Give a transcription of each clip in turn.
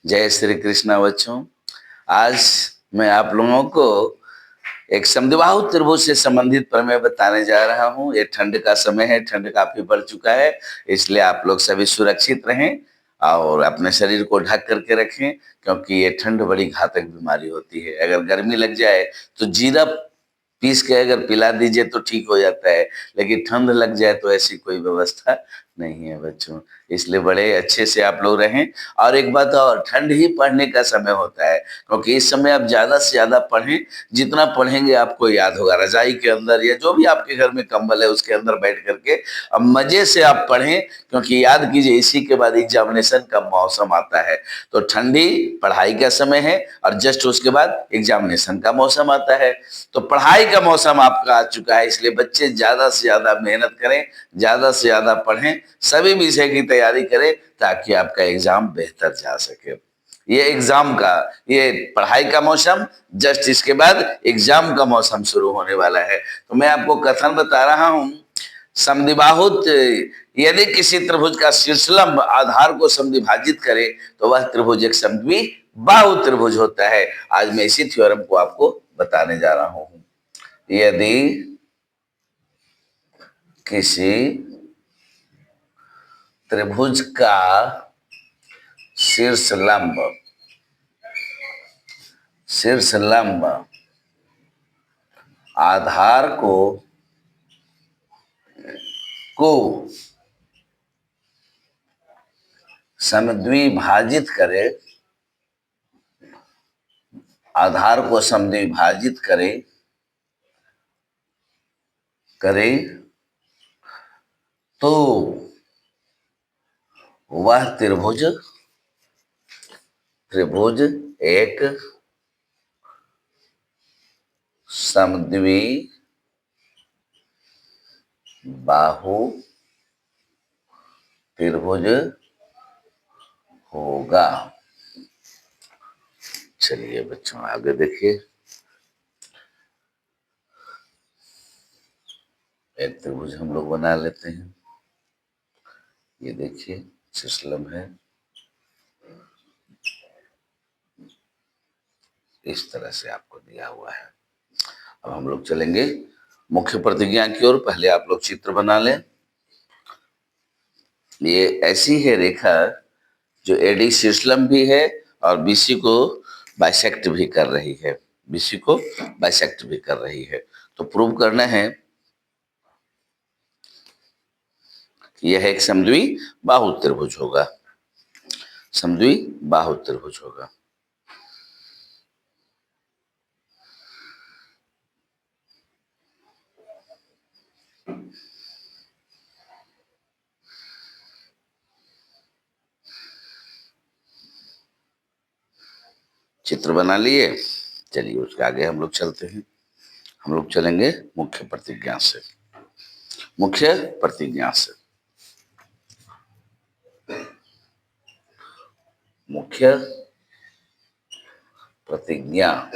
जय श्री कृष्णा बच्चों। आज मैं आप लोगों को एक समद्विबाहु त्रिभुज से संबंधित प्रमेय बताने जा रहा हूँ। ये ठंड का समय है, ठंड काफी बढ़ चुका है, इसलिए आप लोग सभी सुरक्षित रहें और अपने शरीर को ढक करके रखें, क्योंकि ये ठंड बड़ी घातक बीमारी होती है। अगर गर्मी लग जाए तो जीरा पीस के अगर पिला दीजिए तो ठीक हो जाता है, लेकिन ठंड लग जाए तो ऐसी कोई व्यवस्था नहीं है बच्चों। इसलिए बड़े अच्छे से आप लोग रहें। और एक बात और, ठंड ही पढ़ने का समय होता है, क्योंकि इस समय आप ज्यादा से ज्यादा पढ़ें। जितना पढ़ेंगे आपको याद होगा। रजाई के अंदर या जो भी आपके घर में कंबल है उसके अंदर बैठ करके अब मजे से आप पढ़ें, क्योंकि याद कीजिए इसी के बाद एग्जामिनेशन का मौसम आता है। तो ठंडी पढ़ाई का समय है और जस्ट उसके बाद एग्जामिनेशन का मौसम आता है। तो पढ़ाई का मौसम आपका आ चुका है, इसलिए बच्चे ज्यादा से ज्यादा मेहनत करें, ज्यादा से ज्यादा पढ़ें, सभी विषय की तैयारी करें, ताकि आपका एग्जाम बेहतर जा सके। ये एग्जाम का, ये पढ़ाई का मौसम, जस्ट इसके बाद एग्जाम का मौसम शुरू होने वाला है। तो मैं आपको कथन बता रहा हूं। समद्विबाहु यदि किसी त्रिभुज का शीर्षलंब आधार को समद्विभाजित करे तो वह त्रिभुज एक समद्विबाहु त्रिभुज होता है। आज मैं इसी थ्योरम को आपको बताने जा रहा हूं। यदि किसी त्रिभुज का शीर्षलंब आधार को समद्विभाजित करे, आधार को समद्विभाजित करे तो वह त्रिभुज एक समद्विबाहु त्रिभुज होगा। चलिए बच्चों आगे देखिए। एक त्रिभुज हम लोग बना लेते हैं। ये देखिए शीर्षलंब है, इस तरह से आपको दिया हुआ है। अब हम लोग चलेंगे मुख्य प्रतिज्ञा की ओर। पहले आप लोग चित्र बना लें। ये ऐसी है रेखा जो एडी शीर्षलंब भी है और बीसी को बाइसेक्ट भी कर रही है, तो प्रूव करना है कि यह एक समद्विबाहु त्रिभुज होगा। चित्र बना लिए। चलिए उसके आगे हम लोग चलते हैं। हम लोग चलेंगे मुख्य प्रतिज्ञा से। मुख्य प्रतिज्ञा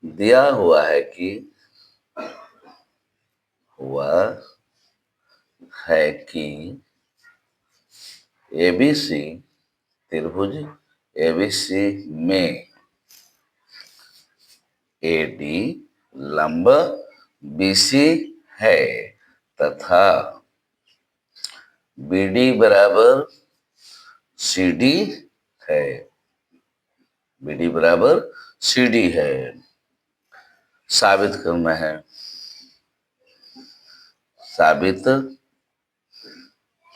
दिया हुआ है कि एबीसी त्रिभुज एबीसी में एडी लंब बीसी है तथा बीडी बराबर सीडी है। साबित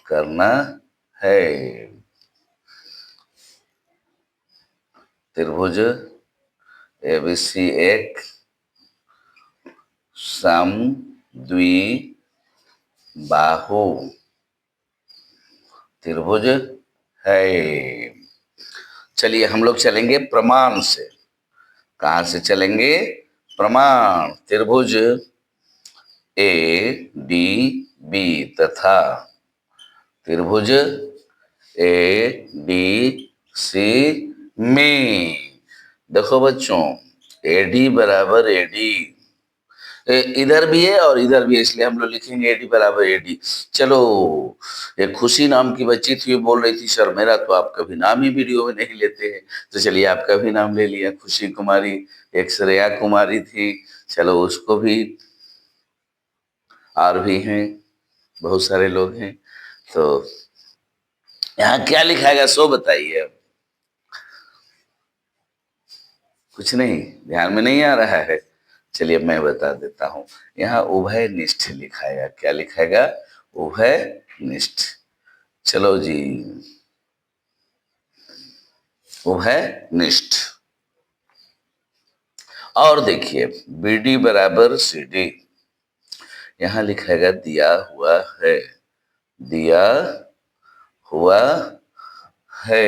करना है। त्रिभुज एबीसी एक समद्विबाहु त्रिभुज है। चलिए हम लोग चलेंगे प्रमाण से। कहां से चलेंगे? प्रमाण। त्रिभुज ए डी बी तथा त्रिभुज ए डी सी में, देखो बच्चों, एडी बराबर एडी, इधर भी है और इधर भी है, इसलिए हम लोग लिखेंगे AD बराबर AD। चलो, एक खुशी नाम की बच्ची थी, बोल रही थी सर मेरा तो आप कभी नाम ही वीडियो में नहीं लेते हैं। तो चलिए आपका भी नाम ले लिया, खुशी कुमारी। एक श्रेया कुमारी थी, चलो उसको भी, और भी हैं, बहुत सारे लोग हैं। तो यहाँ क्या लिखाएगा सो बताइए अब। कुछ नहीं, ध्यान में नहीं आ रहा है। चलिए मैं बता देता हूँ, यहाँ उभय निष्ठ लिखाएगा। क्या लिखाएगा? उभय निष्ठ। चलो जी, उभय निष्ठ। और देखिए BD बराबर CD, यहाँ लिखाएगा दिया हुआ है, दिया हुआ है।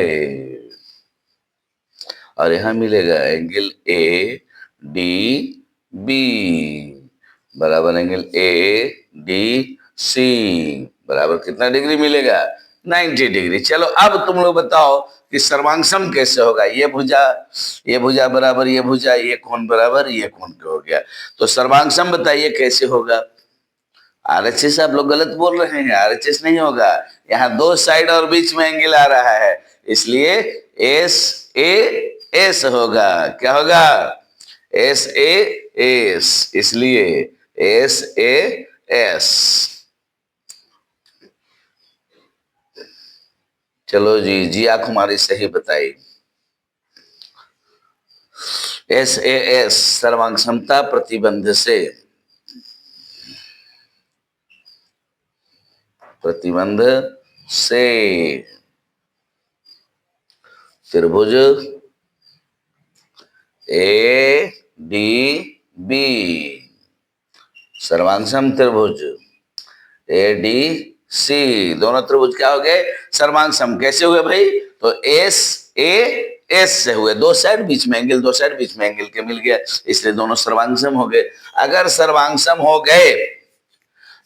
और यहाँ मिलेगा एंगल ADB बराबर एंगल ADC बराबर कितना डिग्री मिलेगा? 90 डिग्री। चलो अब तुम लोग बताओ कि सर्वांगसम कैसे होगा। ये भुजा बराबर ये भुजा, ये कोण बराबर ये कोण हो गया। तो सर्वांगसम बताइए कैसे होगा? RHS आप लोग गलत बोल रहे हैं, RHS नहीं होगा। यहाँ दो साइड और बीच में एंगल आ रहा है, इसलिए SAS होगा। क्या होगा? SAS, इसलिए SAS। चलो जी, जिया कुमारी सही बताई। SAS सर्वांग क्षमता प्रतिबंध से, प्रतिबंध से त्रिभुज ADB, सर्वांगसम त्रिभुज ADC, दोनों त्रिभुज क्या हो गए? सर्वांगसम। कैसे हुए भाई? तो SAS से हुए, दो साइड बीच में एंगल, दो साइड बीच में एंगल के मिल गया, इसलिए दोनों सर्वांगसम हो गए। अगर सर्वांगसम हो गए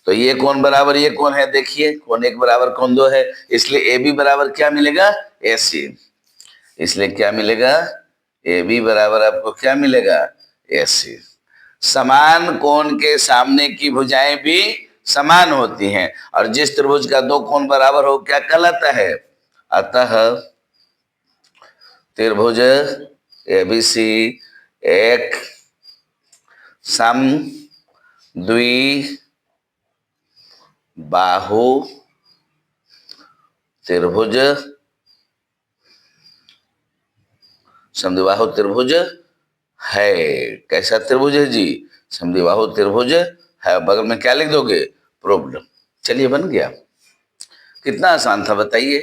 तो ये कोण बराबर ये कोण है, देखिए कोण एक बराबर कोण दो है, इसलिए AB बराबर क्या मिलेगा? AC। इसलिए क्या मिलेगा? AB बराबर आपको क्या मिलेगा? AC। समान कोण के सामने की भुजाएं भी समान होती हैं, और जिस त्रिभुज का दो कोण बराबर हो क्या कहलाता है? अतः त्रिभुज ABC एक सम द्विबाहु त्रिभुज, समद्विबाहु त्रिभुज है। कैसा त्रिभुज है जी? समद्विबाहु त्रिभुज है। बगल में क्या लिख दोगे? प्रूव्ड। चलिए बन गया। कितना आसान था बताइए,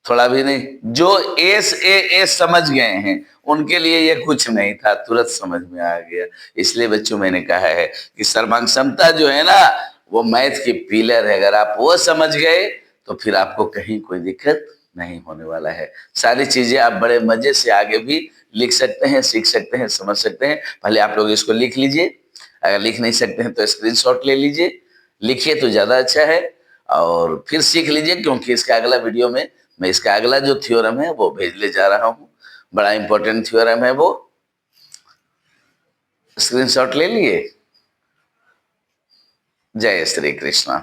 थोड़ा भी नहीं। जो SAS समझ गए हैं उनके लिए ये कुछ नहीं था, तुरंत समझ में आ गया। इसलिए बच्चों मैंने कहा है कि सर्वांग क्षमता जो है ना, वो मैथ की पिलर है। अगर आप वो समझ गए तो फिर आपको कहीं कोई दिक्कत नहीं होने वाला है। सारी चीजें आप बड़े मजे से आगे भी लिख सकते हैं, सीख सकते हैं, समझ सकते हैं। पहले आप लोग इसको लिख लीजिए, अगर लिख नहीं सकते हैं तो स्क्रीनशॉट ले लीजिए, लिखिए तो ज्यादा अच्छा है। और फिर सीख लीजिए, क्योंकि इसका अगला वीडियो में मैं इसका अगला जो थ्योरम है वो भेजने जा रहा हूँ। बड़ा इंपॉर्टेंट थ्योरम है वो। स्क्रीनशॉट ले लिए। जय श्री कृष्णा।